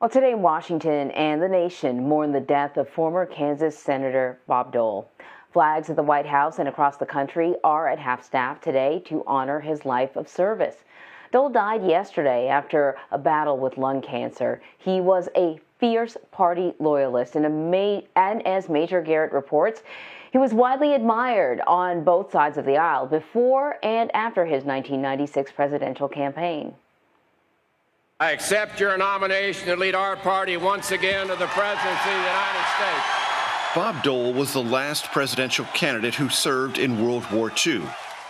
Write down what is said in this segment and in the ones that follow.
Well, today Washington and the nation mourn the death of former Kansas Senator Bob Dole. Flags at the White House and across the country are at half-staff today to honor his life of service. Dole died yesterday after a battle with lung cancer. He was a fierce party loyalist, and as Major Garrett reports, he was widely admired on both sides of the aisle before and after his 1996 presidential campaign. I accept your nomination to lead our party once again to the presidency of the United States. Bob Dole was the last presidential candidate who served in World War II.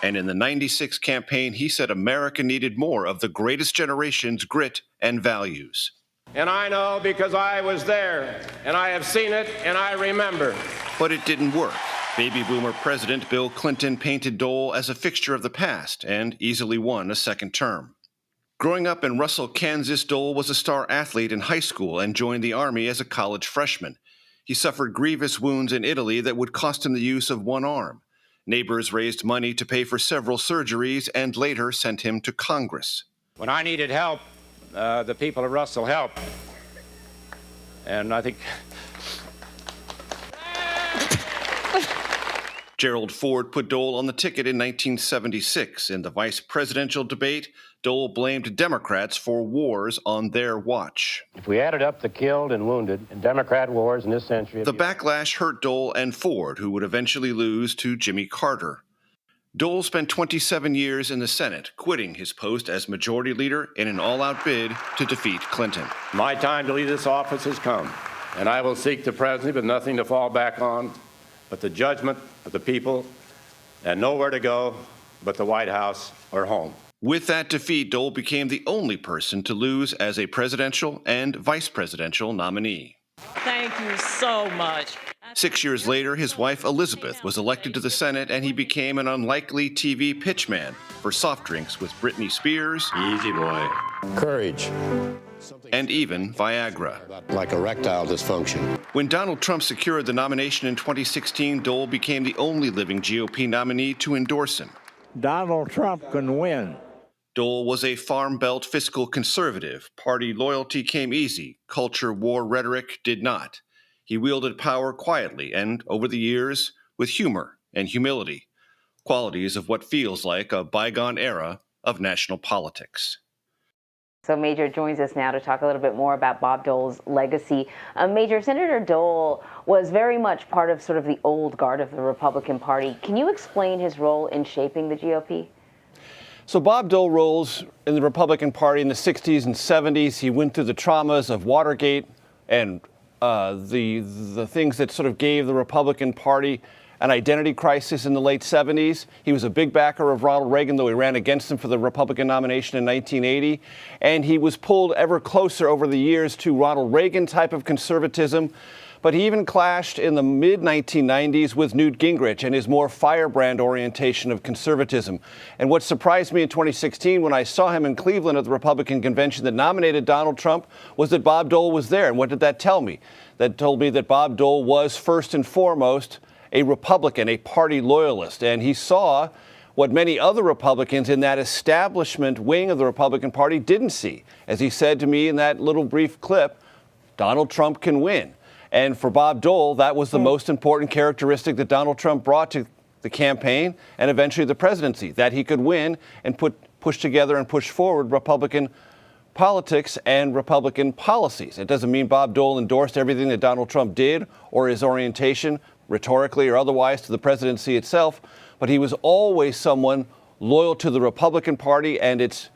And in the 96 campaign, he said America needed more of the greatest generation's grit and values. And I know because I was there, and I have seen it, and I remember. But it didn't work. Baby boomer President Bill Clinton painted Dole as a fixture of the past and easily won a second term. Growing up in Russell, Kansas, Dole was a star athlete in high school and joined the Army as a college freshman. He suffered grievous wounds in Italy that would cost him the use of one arm. Neighbors raised money to pay for several surgeries and later sent him to Congress. When I needed help, the people of Russell helped. And I think Gerald Ford put Dole on the ticket in 1976. In the vice presidential debate, Dole blamed Democrats for wars on their watch. If we added up the killed and wounded in Democrat wars in this century... The backlash hurt Dole and Ford, who would eventually lose to Jimmy Carter. Dole spent 27 years in the Senate, quitting his post as majority leader in an all-out bid to defeat Clinton. My time to leave this office has come, and I will seek the presidency with nothing to fall back on but the judgment of the people, and nowhere to go but the White House or home. With that defeat, Dole became the only person to lose as a presidential and vice presidential nominee. Thank you so much. 6 years later, his wife Elizabeth was elected to the Senate, and he became an unlikely TV pitchman for soft drinks with Britney Spears. Easy boy. Courage. And even Viagra. Like erectile dysfunction. When Donald Trump secured the nomination in 2016, Dole became the only living GOP nominee to endorse him. Donald Trump can win. Dole was a Farm Belt fiscal conservative. Party loyalty came easy. Culture war rhetoric did not. He wielded power quietly and, over the years, with humor and humility, qualities of what feels like a bygone era of national politics. So Major joins us now to talk a little bit more about Bob Dole's legacy. Major, Senator Dole was very much part of sort of the old guard of the Republican Party. Can you explain his role in shaping the GOP? So Bob Dole rose in the Republican Party in the 60s and 70s. He went through the traumas of Watergate and the things that sort of gave the Republican Party an identity crisis in the late 70s. He was a big backer of Ronald Reagan, though he ran against him for the Republican nomination in 1980. And he was pulled ever closer over the years to Ronald Reagan type of conservatism. But he even clashed in the mid-1990s with Newt Gingrich and his more firebrand orientation of conservatism. And what surprised me in 2016 when I saw him in Cleveland at the Republican convention that nominated Donald Trump was that Bob Dole was there. And what did that tell me? That told me that Bob Dole was first and foremost a Republican, a party loyalist. And he saw what many other Republicans in that establishment wing of the Republican Party didn't see. As he said to me in that little brief clip, Donald Trump can win. And for Bob Dole, that was the most important characteristic that Donald Trump brought to the campaign and eventually the presidency, that he could win and push together and push forward Republican politics and Republican policies. It doesn't mean Bob Dole endorsed everything that Donald Trump did or his orientation, rhetorically or otherwise, to the presidency itself, but he was always someone loyal to the Republican Party and its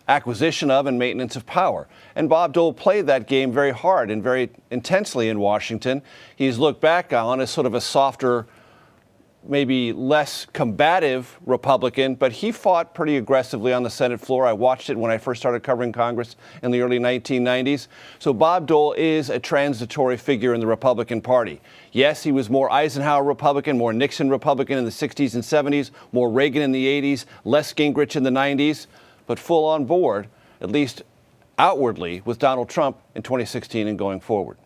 acquisition of and maintenance of power. And Bob Dole played that game very hard and very intensely in Washington. He's looked back on as sort of a softer, maybe less combative Republican, but he fought pretty aggressively on the Senate floor. I watched it when I first started covering Congress in the early 1990s. So Bob Dole is a transitory figure in the Republican Party. Yes, he was more Eisenhower Republican, more Nixon Republican in the 60s and 70s, more Reagan in the 80s, less Gingrich in the 90s, but full on board, at least outwardly, with Donald Trump in 2016 and going forward.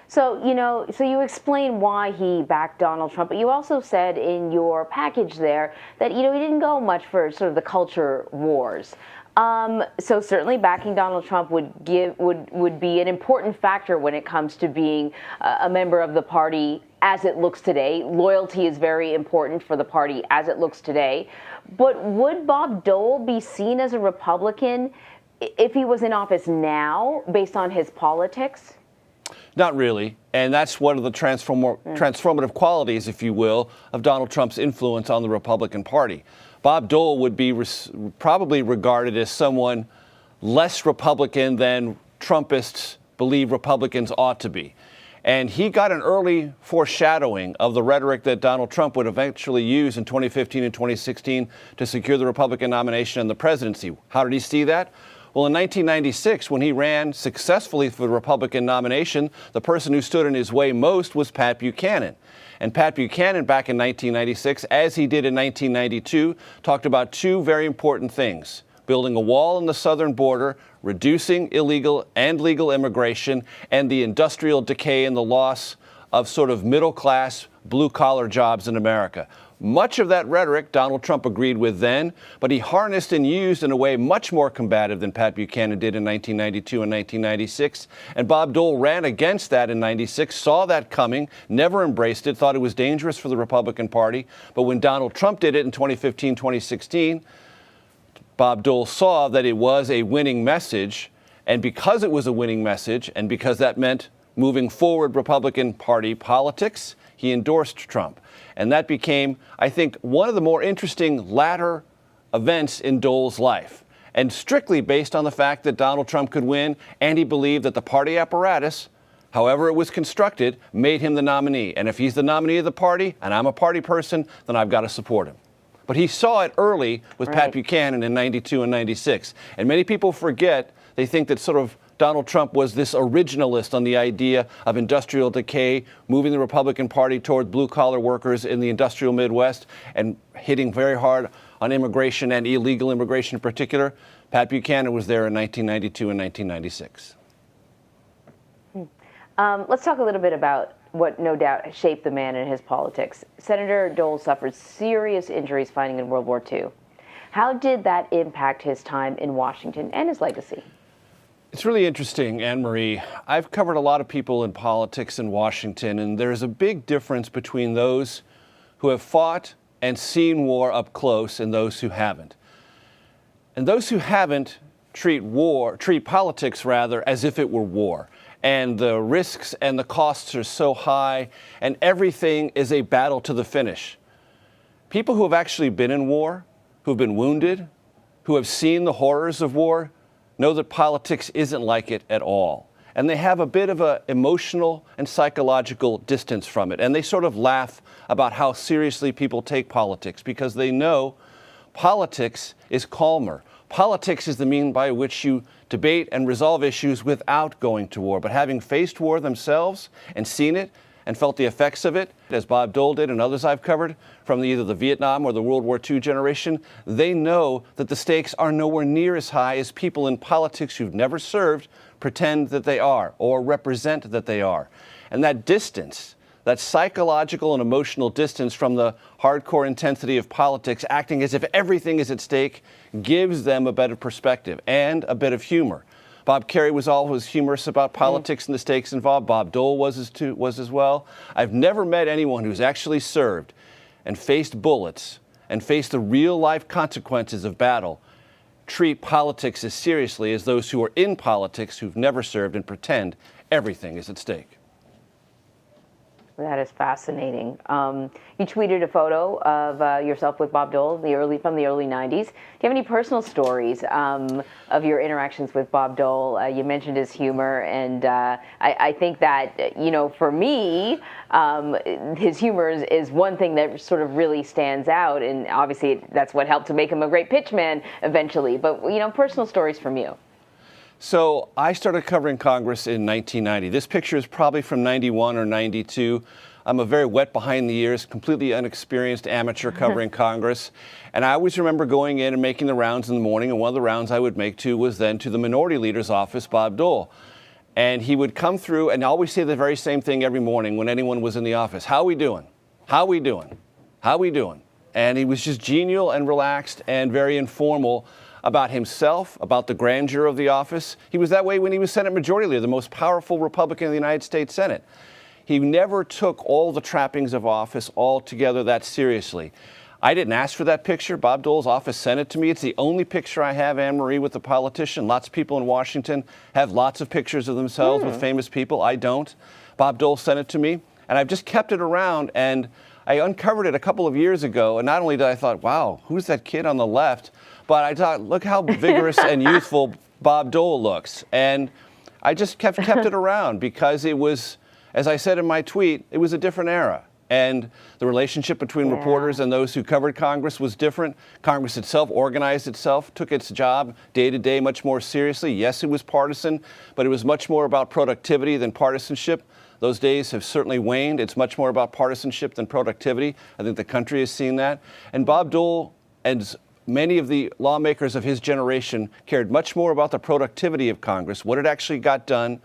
So, you explain why he backed Donald Trump, but you also said in your package there that, he didn't go much for sort of the culture wars. So certainly backing Donald Trump would be an important factor when it comes to being a member of the party as it looks today. Loyalty is very important for the party as it looks today. But would Bob Dole be seen as a Republican if he was in office now, based on his politics? Not really. And that's one of the transformative qualities, if you will, of Donald Trump's influence on the Republican Party. Bob Dole would be probably regarded as someone less Republican than Trumpists believe Republicans ought to be. And he got an early foreshadowing of the rhetoric that Donald Trump would eventually use in 2015 and 2016 to secure the Republican nomination and the presidency. How did he see that? Well, in 1996, when he ran successfully for the Republican nomination, the person who stood in his way most was Pat Buchanan. And Pat Buchanan, back in 1996, as he did in 1992, talked about two very important things: building a wall on the southern border, reducing illegal and legal immigration, and the industrial decay and the loss of sort of middle-class, blue-collar jobs in America. Much of that rhetoric Donald Trump agreed with then, but he harnessed and used in a way much more combative than Pat Buchanan did in 1992 and 1996. And Bob Dole ran against that in 96, saw that coming, never embraced it, thought it was dangerous for the Republican Party. But when Donald Trump did it in 2015, 2016, Bob Dole saw that it was a winning message. And because it was a winning message, and because that meant moving forward Republican Party politics, he endorsed Trump. And that became, I think, one of the more interesting latter events in Dole's life. And strictly based on the fact that Donald Trump could win, and he believed that the party apparatus, however it was constructed, made him the nominee. And if he's the nominee of the party, and I'm a party person, then I've got to support him. But he saw it early with Pat Buchanan in 92 and 96. And many people forget, they think that sort of Donald Trump was this originalist on the idea of industrial decay, moving the Republican Party toward blue-collar workers in the industrial Midwest and hitting very hard on immigration and illegal immigration in particular. Pat Buchanan was there in 1992 and 1996. Let's talk a little bit about what no doubt shaped the man in his politics. Senator Dole suffered serious injuries fighting in World War II. How did that impact his time in Washington and his legacy? It's really interesting, Anne-Marie. I've covered a lot of people in politics in Washington, and there's a big difference between those who have fought and seen war up close and those who haven't. And those who haven't treat politics as if it were war. And the risks and the costs are so high, and everything is a battle to the finish. People who have actually been in war, who've been wounded, who have seen the horrors of war, know that politics isn't like it at all. And they have a bit of an emotional and psychological distance from it. And they sort of laugh about how seriously people take politics because they know politics is calmer. Politics is the means by which you debate and resolve issues without going to war. But having faced war themselves and seen it and felt the effects of it, as Bob Dole did and others I've covered from either the Vietnam or the World War II generation, they know that the stakes are nowhere near as high as people in politics who've never served pretend that they are or represent that they are. And that distance, that psychological and emotional distance from the hardcore intensity of politics, acting as if everything is at stake, gives them a better perspective and a bit of humor. Bob Kerrey was always humorous about politics and the stakes involved. Bob Dole was as well. I've never met anyone who's actually served and faced bullets and faced the real-life consequences of battle treat politics as seriously as those who are in politics who've never served and pretend everything is at stake. That is fascinating. You tweeted a photo of yourself with Bob Dole from the early 90s. Do you have any personal stories of your interactions with Bob Dole? You mentioned his humor, and I think that, for me, his humor is one thing that sort of really stands out, and obviously that's what helped to make him a great pitchman eventually. But, personal stories from you. So I started covering Congress in 1990. This picture is probably from 91 or 92. I'm a very wet behind the ears, completely unexperienced amateur covering Congress. And I always remember going in and making the rounds in the morning. And one of the rounds I would make was then to the minority leader's office, Bob Dole. And he would come through and always say the very same thing every morning when anyone was in the office. How we doing? How we doing? How we doing? And he was just genial and relaxed and very informal about himself, about the grandeur of the office. He was that way when he was Senate Majority Leader, the most powerful Republican in the United States Senate. He never took all the trappings of office altogether that seriously. I didn't ask for that picture. Bob Dole's office sent it to me. It's the only picture I have, Anne-Marie, with a politician. Lots of people in Washington have lots of pictures of themselves with famous people. I don't. Bob Dole sent it to me, and I've just kept it around, and I uncovered it a couple of years ago, and not only did I thought, wow, who's that kid on the left, but I thought, look how vigorous and youthful Bob Dole looks. And I just kept it around because it was, as I said in my tweet, it was a different era. And the relationship between reporters and those who covered Congress was different. Congress itself organized itself, took its job day to day much more seriously. Yes, it was partisan, but it was much more about productivity than partisanship. Those days have certainly waned. It's much more about partisanship than productivity. I think the country has seen that. And Bob Dole and many of the lawmakers of his generation cared much more about the productivity of Congress, what it actually got done,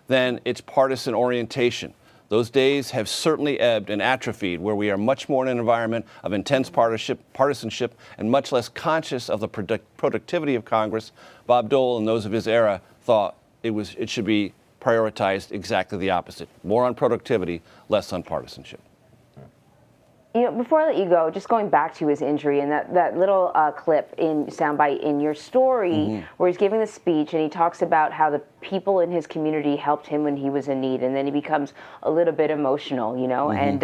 than its partisan orientation. Those days have certainly ebbed and atrophied, where we are much more in an environment of intense partisanship and much less conscious of the productivity of Congress. Bob Dole and those of his era thought it should be prioritized exactly the opposite. More on productivity, less on partisanship. You know, before I let you go, just going back to his injury and that little clip in soundbite in your story where he's giving the speech and he talks about how the people in his community helped him when he was in need, and then he becomes a little bit emotional, you know, and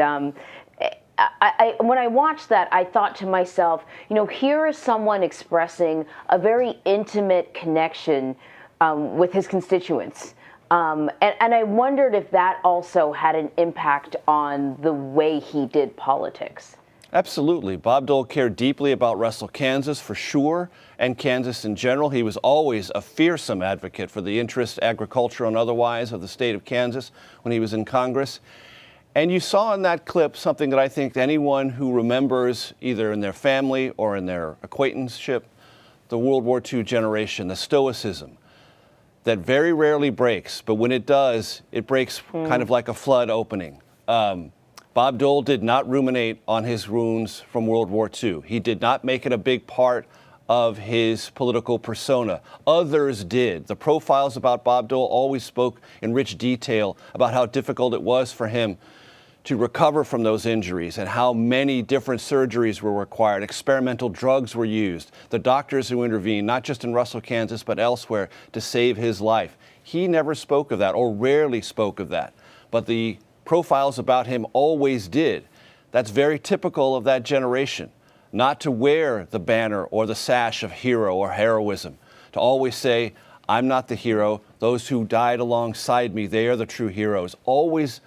when I watched that, I thought to myself, you know, here is someone expressing a very intimate connection with his constituents. And I wondered if that also had an impact on the way he did politics. Absolutely. Bob Dole cared deeply about Russell, Kansas, for sure, and Kansas in general. He was always a fearsome advocate for the interests, agricultural and otherwise, of the state of Kansas when he was in Congress. And you saw in that clip something that I think anyone who remembers, either in their family or in their acquaintanceship, the World War II generation, the stoicism that very rarely breaks, but when it does, it breaks kind of like a flood opening. Bob Dole did not ruminate on his wounds from World War II. He did not make it a big part of his political persona. Others did. The profiles about Bob Dole always spoke in rich detail about how difficult it was for him to recover from those injuries and how many different surgeries were required. Experimental drugs were used. The doctors who intervened, not just in Russell, Kansas, but elsewhere, to save his life. He never spoke of that, or rarely spoke of that. But the profiles about him always did. That's very typical of that generation. Not to wear the banner or the sash of hero or heroism. To always say, I'm not the hero. Those who died alongside me, they are the true heroes. Always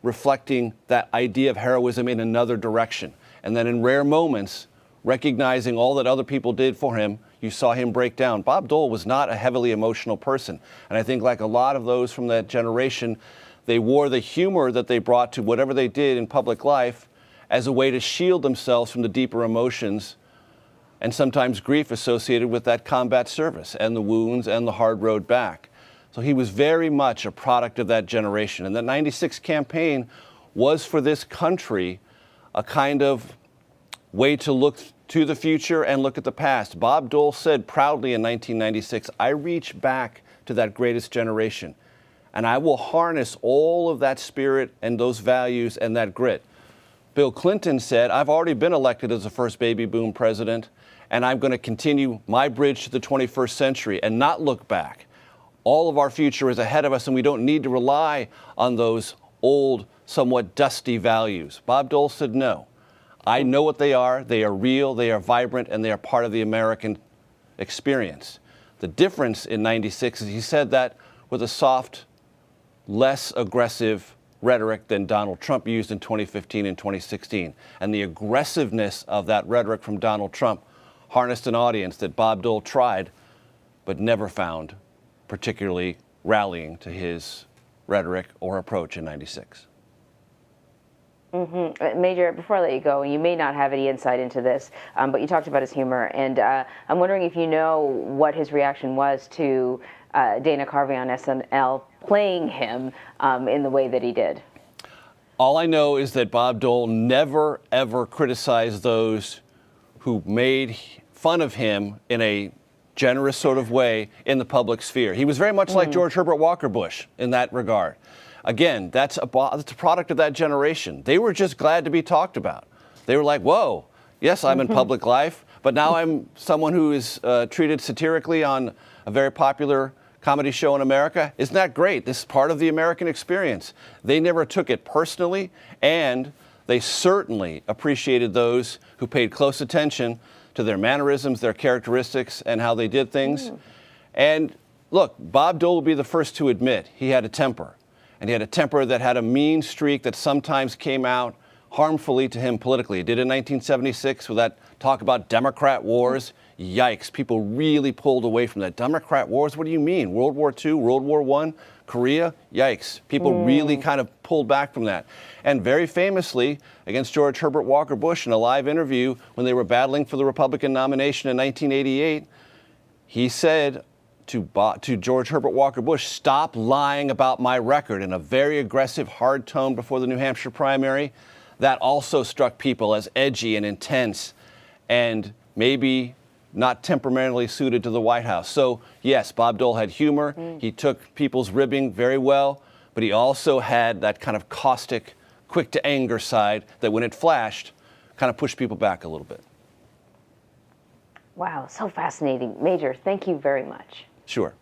reflecting that idea of heroism in another direction. And then in rare moments, recognizing all that other people did for him, you saw him break down. Bob Dole was not a heavily emotional person. And I think like a lot of those from that generation, they wore the humor that they brought to whatever they did in public life as a way to shield themselves from the deeper emotions and sometimes grief associated with that combat service and the wounds and the hard road back. So he was very much a product of that generation. And the 96 campaign was for this country a kind of way to look to the future and look at the past. Bob Dole said proudly in 1996, I reach back to that greatest generation, and I will harness all of that spirit and those values and that grit. Bill Clinton said, I've already been elected as the first baby boom president, and I'm going to continue my bridge to the 21st century and not look back. All of our future is ahead of us, and we don't need to rely on those old, somewhat dusty values. Bob Dole said, no. I know what they are real, they are vibrant, and they are part of the American experience. The difference in 96 is he said that with a soft, less aggressive rhetoric than Donald Trump used in 2015 and 2016. And the aggressiveness of that rhetoric from Donald Trump harnessed an audience that Bob Dole tried, but never found particularly rallying to his rhetoric or approach in 96. Major, before I let you go, you may not have any insight into this, but you talked about his humor, and I'm wondering if you know what his reaction was to Dana Carvey on SNL playing him in the way that he did. All I know is that Bob Dole never, ever criticized those who made fun of him in a generous sort of way in the public sphere. He was very much like George Herbert Walker Bush in that regard. Again, that's a product of that generation. They were just glad to be talked about. They were like, whoa, yes, I'm in public life, but now I'm someone who is treated satirically on a very popular comedy show in America. Isn't that great? This is part of the American experience. They never took it personally, and they certainly appreciated those who paid close attention to their mannerisms, their characteristics, and how they did things. And look, Bob Dole will be the first to admit he had a temper. And he had a temper that had a mean streak that sometimes came out harmfully to him politically. He did in 1976 with that talk about Democrat wars. Yikes, people really pulled away from that. Democrat wars, what do you mean? World War II, World War I, Korea? Yikes, people really kind of pulled back from that. And very famously, against George Herbert Walker Bush in a live interview when they were battling for the Republican nomination in 1988, he said to George Herbert Walker Bush, stop lying about my record, in a very aggressive, hard tone before the New Hampshire primary. That also struck people as edgy and intense and maybe not temperamentally suited to the White House. So, yes, Bob Dole had humor. He took people's ribbing very well, but he also had that kind of caustic, quick-to-anger side that when it flashed, kind of pushed people back a little bit. Wow, so fascinating. Major, thank you very much. Sure.